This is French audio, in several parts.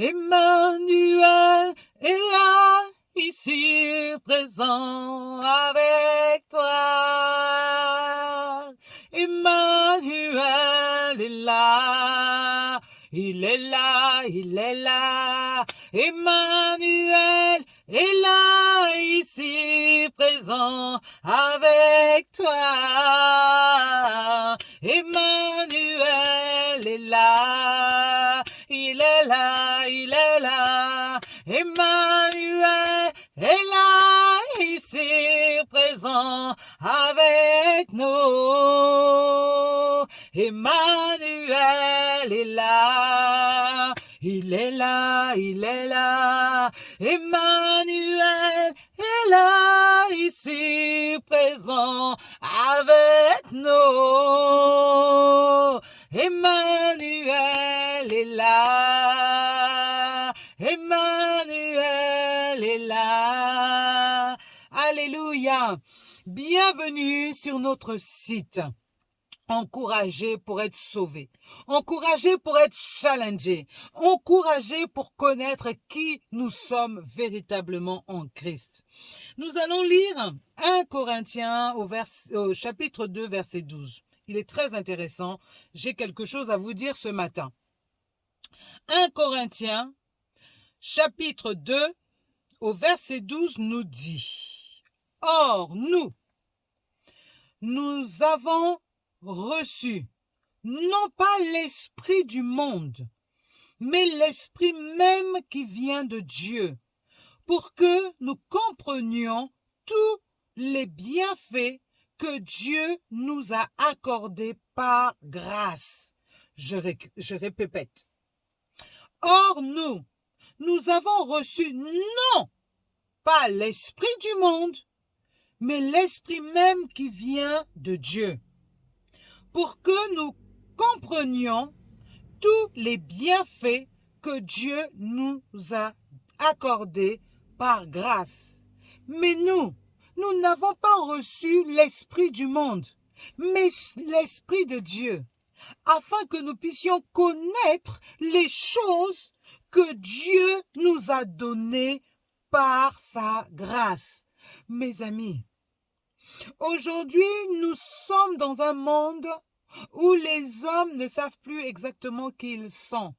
Emmanuel est là, ici présent avec toi. Emmanuel est là, il est là, il est là. Emmanuel est là, ici présent avec toi. Emmanuel est là, il est là, il est là. Emmanuel est là, ici présent avec nous. Emmanuel est là, il est là, il est là. Emmanuel est là, ici présent avec nous. Emmanuel est là, Emmanuel est là. Alléluia. Bienvenue sur notre site. Encouragé pour être sauvé, encouragé pour être challengé, encouragé pour connaître qui nous sommes véritablement en Christ. Nous allons lire 1 Corinthiens au chapitre 2, verset 12. Il est très intéressant. J'ai quelque chose à vous dire ce matin. 1 Corinthiens, chapitre 2, au verset 12 nous dit « Or, nous avons reçu, non pas l'esprit du monde, mais l'esprit même qui vient de Dieu, pour que nous comprenions tous les bienfaits que Dieu nous a accordés par grâce. » Je répète. Or, nous avons reçu non pas l'esprit du monde, mais l'esprit même qui vient de Dieu, pour que nous comprenions tous les bienfaits que Dieu nous a accordés par grâce. Mais nous n'avons pas reçu l'esprit du monde, mais l'esprit de Dieu, afin que nous puissions connaître les choses que Dieu nous a données par sa grâce. Mes amis, aujourd'hui, nous sommes dans un monde où les hommes ne savent plus exactement qui ils sont.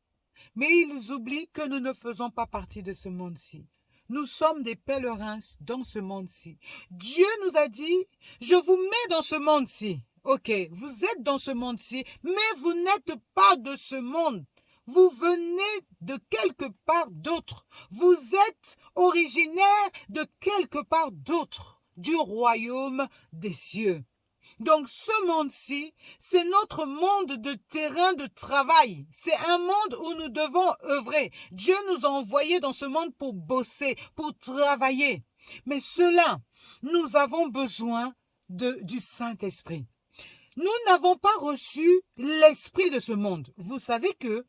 Mais ils oublient que nous ne faisons pas partie de ce monde-ci. Nous sommes des pèlerins dans ce monde-ci. Dieu nous a dit, je vous mets dans ce monde-ci. Ok, vous êtes dans ce monde-ci, mais vous n'êtes pas de ce monde. Vous venez de quelque part d'autre. Vous êtes originaire de quelque part d'autre, du royaume des cieux. Donc ce monde-ci, c'est notre monde de terrain de travail. C'est un monde où nous devons œuvrer. Dieu nous a envoyés dans ce monde pour bosser, pour travailler. Mais cela, nous avons besoin du Saint-Esprit. Nous n'avons pas reçu l'esprit de ce monde. Vous savez que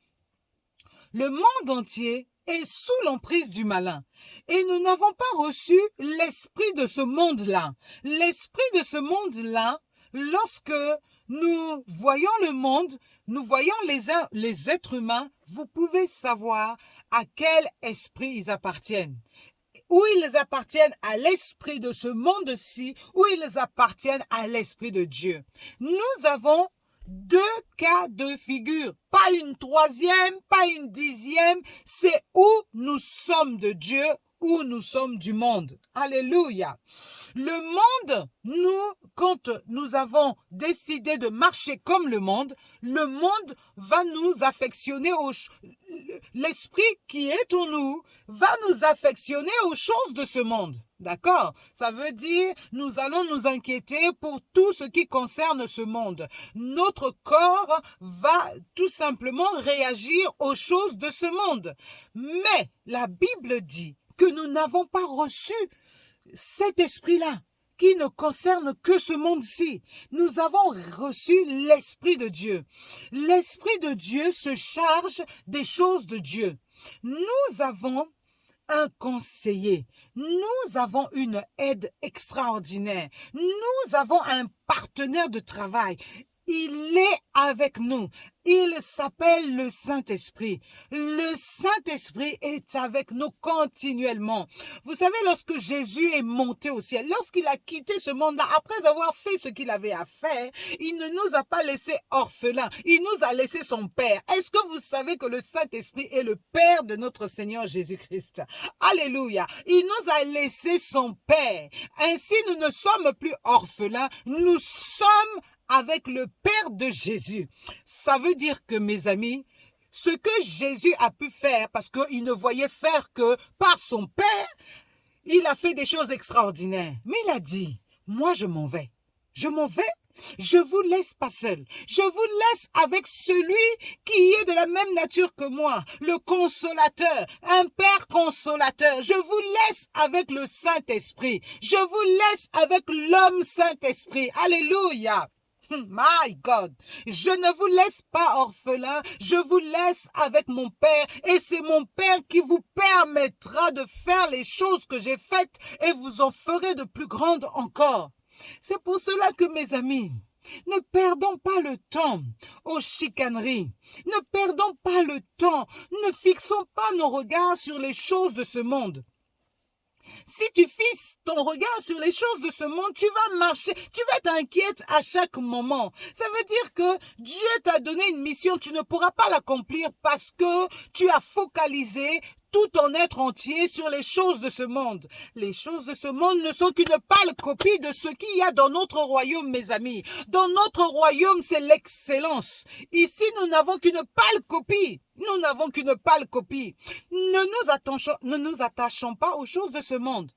le monde entier est sous l'emprise du malin. Et nous n'avons pas reçu l'esprit de ce monde-là. L'esprit de ce monde-là, lorsque nous voyons le monde, nous voyons les êtres humains, vous pouvez savoir à quel esprit ils appartiennent. Ou ils appartiennent à l'esprit de ce monde-ci, ou ils appartiennent à l'esprit de Dieu. Nous avons deux cas de figure, pas une troisième, pas une dixième, c'est où nous sommes de Dieu, où nous sommes du monde. Alléluia. Le monde, quand nous avons décidé de marcher comme le monde va nous affectionner l'esprit qui est en nous va nous affectionner aux choses de ce monde. D'accord? Ça veut dire, nous allons nous inquiéter pour tout ce qui concerne ce monde. Notre corps va tout simplement réagir aux choses de ce monde. Mais la Bible dit que nous n'avons pas reçu cet esprit-là qui ne concerne que ce monde-ci. Nous avons reçu l'Esprit de Dieu. L'Esprit de Dieu se charge des choses de Dieu. Nous avons un conseiller. Nous avons une aide extraordinaire. Nous avons un partenaire de travail. il est avec nous. Il s'appelle le Saint-Esprit. Le Saint-Esprit est avec nous continuellement. Vous savez, lorsque Jésus est monté au ciel, lorsqu'il a quitté ce monde-là, après avoir fait ce qu'il avait à faire, il ne nous a pas laissés orphelins. Il nous a laissé son Père. Est-ce que vous savez que le Saint-Esprit est le Père de notre Seigneur Jésus-Christ? Alléluia. Il nous a laissé son Père. Ainsi, nous ne sommes plus orphelins. Nous sommes avec le Père de Jésus. Ça veut dire que, mes amis, ce que Jésus a pu faire, parce qu'il ne voyait faire que par son Père, il a fait des choses extraordinaires. Mais il a dit, moi je m'en vais. Je m'en vais. Je vous laisse pas seul. Je vous laisse avec celui qui est de la même nature que moi, le consolateur, un Père consolateur. Je vous laisse avec le Saint-Esprit. Je vous laisse avec l'homme Saint-Esprit. Alléluia. My God, je ne vous laisse pas orphelin, je vous laisse avec mon Père et c'est mon Père qui vous permettra de faire les choses que j'ai faites et vous en ferez de plus grandes encore. C'est pour cela que mes amis, ne perdons pas le temps aux chicaneries, ne perdons pas le temps, ne fixons pas nos regards sur les choses de ce monde. Si tu fixes ton regard sur les choses de ce monde, tu vas marcher, tu vas être inquiète à chaque moment. Ça veut dire que Dieu t'a donné une mission, tu ne pourras pas l'accomplir parce que tu as focalisé tout ton être entier sur les choses de ce monde. Les choses de ce monde ne sont qu'une pâle copie de ce qu'il y a dans notre royaume, mes amis. Dans notre royaume, c'est l'excellence. Ici, nous n'avons qu'une pâle copie. Nous n'avons qu'une pâle copie. Ne nous attachons pas aux choses de ce monde.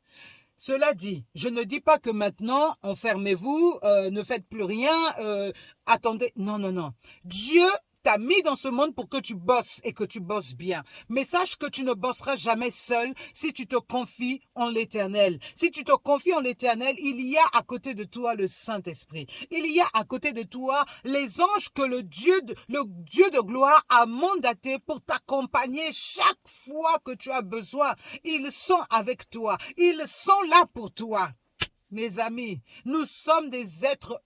Cela dit, je ne dis pas que maintenant, enfermez-vous, ne faites plus rien, attendez. Non, non, non. Dieu t'a mis dans ce monde pour que tu bosses et que tu bosses bien. Mais sache que tu ne bosseras jamais seul si tu te confies en l'Éternel. Si tu te confies en l'Éternel, il y a à côté de toi le Saint-Esprit. Il y a à côté de toi les anges que le Dieu de gloire a mandatés pour t'accompagner chaque fois que tu as besoin. Ils sont avec toi. Ils sont là pour toi. Mes amis, nous sommes des êtres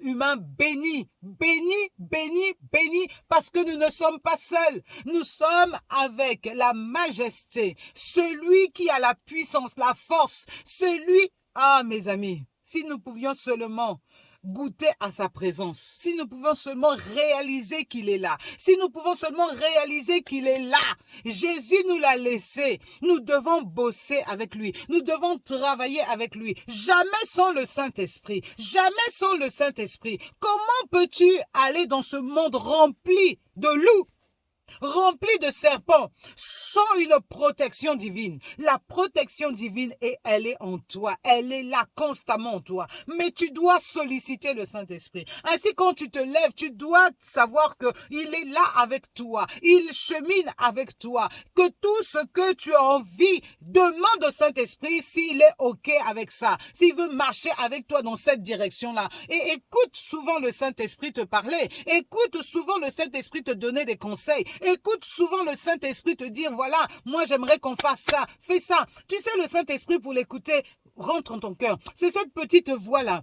humains bénis, bénis, bénis, bénis, parce que nous ne sommes pas seuls. Nous sommes avec la majesté, celui qui a la puissance, la force, celui... Ah, mes amis, si nous pouvions seulement goûter à sa présence, si nous pouvons seulement réaliser qu'il est là, si nous pouvons seulement réaliser qu'il est là, Jésus nous l'a laissé, nous devons bosser avec lui, nous devons travailler avec lui, jamais sans le Saint-Esprit, jamais sans le Saint-Esprit. Comment peux-tu aller dans ce monde rempli de loups, rempli de serpents, sans une protection divine? La protection divine, elle est en toi, elle est là constamment en toi, mais tu dois solliciter le Saint-Esprit. Ainsi, quand tu te lèves, tu dois savoir qu'il est là avec toi, il chemine avec toi, que tout ce que tu as envie, demande au Saint-Esprit s'il est OK avec ça, s'il veut marcher avec toi dans cette direction-là. Et écoute souvent le Saint-Esprit te parler, écoute souvent le Saint-Esprit te donner des conseils. Écoute souvent le Saint-Esprit te dire, voilà, moi j'aimerais qu'on fasse ça, fais ça. Tu sais, le Saint-Esprit, pour l'écouter, rentre en ton cœur. C'est cette petite voix-là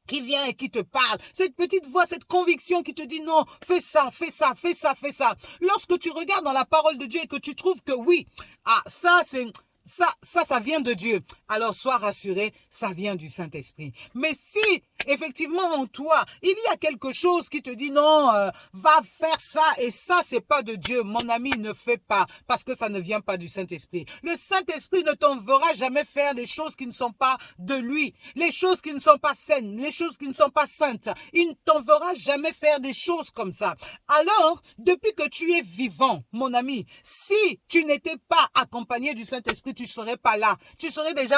qui vient et qui te parle. Cette petite voix, cette conviction qui te dit, non, fais ça, fais ça, fais ça, fais ça. Lorsque tu regardes dans la parole de Dieu et que tu trouves que oui, ça c'est... Ça vient de Dieu. Alors sois rassuré, ça vient du Saint-Esprit. Mais si effectivement en toi, il y a quelque chose qui te dit non, va faire ça et ça c'est pas de Dieu, mon ami, ne fais pas parce que ça ne vient pas du Saint-Esprit. Le Saint-Esprit ne t'enverra jamais faire des choses qui ne sont pas de lui, les choses qui ne sont pas saines, les choses qui ne sont pas saintes. Il ne t'enverra jamais faire des choses comme ça. Alors, depuis que tu es vivant, mon ami, si tu n'étais pas accompagné du Saint-Esprit, tu serais pas là. Tu serais déjà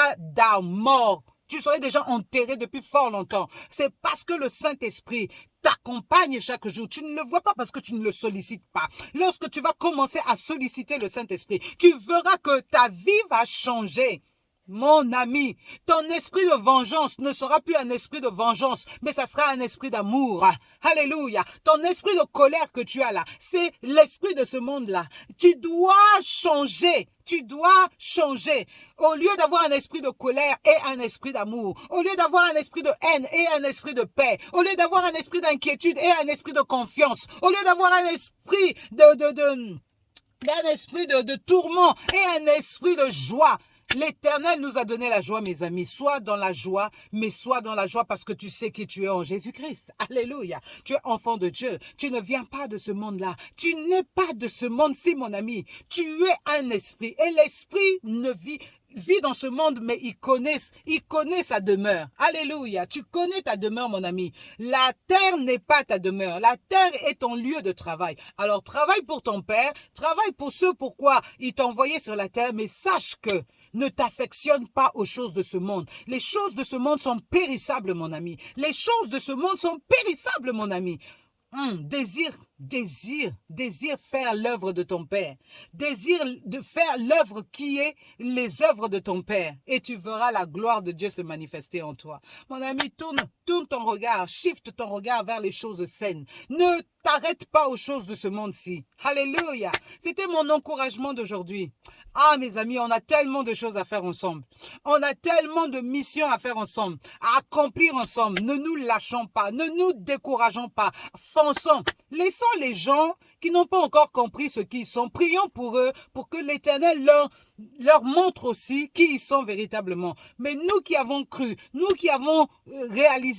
mort. Tu serais déjà enterré depuis fort longtemps. C'est parce que le Saint-Esprit t'accompagne chaque jour. Tu ne le vois pas parce que tu ne le sollicites pas. Lorsque tu vas commencer à solliciter le Saint-Esprit, tu verras que ta vie va changer. mon ami, ton esprit de vengeance ne sera plus un esprit de vengeance, mais ça sera un esprit d'amour. Alléluia. Ton esprit de colère que tu as là, c'est l'esprit de ce monde-là. Tu dois changer. Tu dois changer. Au lieu d'avoir un esprit de colère et un esprit d'amour, au lieu d'avoir un esprit de haine et un esprit de paix, au lieu d'avoir un esprit d'inquiétude et un esprit de confiance, au lieu d'avoir un esprit de tourment et un esprit de joie. L'Éternel nous a donné la joie, mes amis. Sois dans la joie, mais sois dans la joie parce que tu sais qui tu es en Jésus-Christ. Alléluia. Tu es enfant de Dieu. Tu ne viens pas de ce monde-là. Tu n'es pas de ce monde-ci, mon ami. Tu es un esprit. Et l'esprit ne vit dans ce monde, mais il connaît sa demeure. Alléluia. Tu connais ta demeure, mon ami. La terre n'est pas ta demeure. La terre est ton lieu de travail. Alors, travaille pour ton Père. Travaille pour ce pourquoi il t'a envoyé sur la terre, mais sache que ne t'affectionne pas aux choses de ce monde. Les choses de ce monde sont périssables, mon ami. Les choses de ce monde sont périssables, mon ami. Désire faire l'œuvre de ton Père. Désire de faire l'œuvre qui est les œuvres de ton Père. Et tu verras la gloire de Dieu se manifester en toi. Mon ami, tourne ton regard, shift ton regard vers les choses saines. Ne t'arrête pas aux choses de ce monde-ci. Alléluia. C'était mon encouragement d'aujourd'hui. Ah, mes amis, on a tellement de choses à faire ensemble. On a tellement de missions à faire ensemble, à accomplir ensemble. Ne nous lâchons pas, ne nous décourageons pas. Fonçons. Laissons les gens qui n'ont pas encore compris ce qu'ils sont. Prions pour eux, pour que l'Éternel leur montre aussi qui ils sont véritablement. Mais nous qui avons cru, nous qui avons réalisé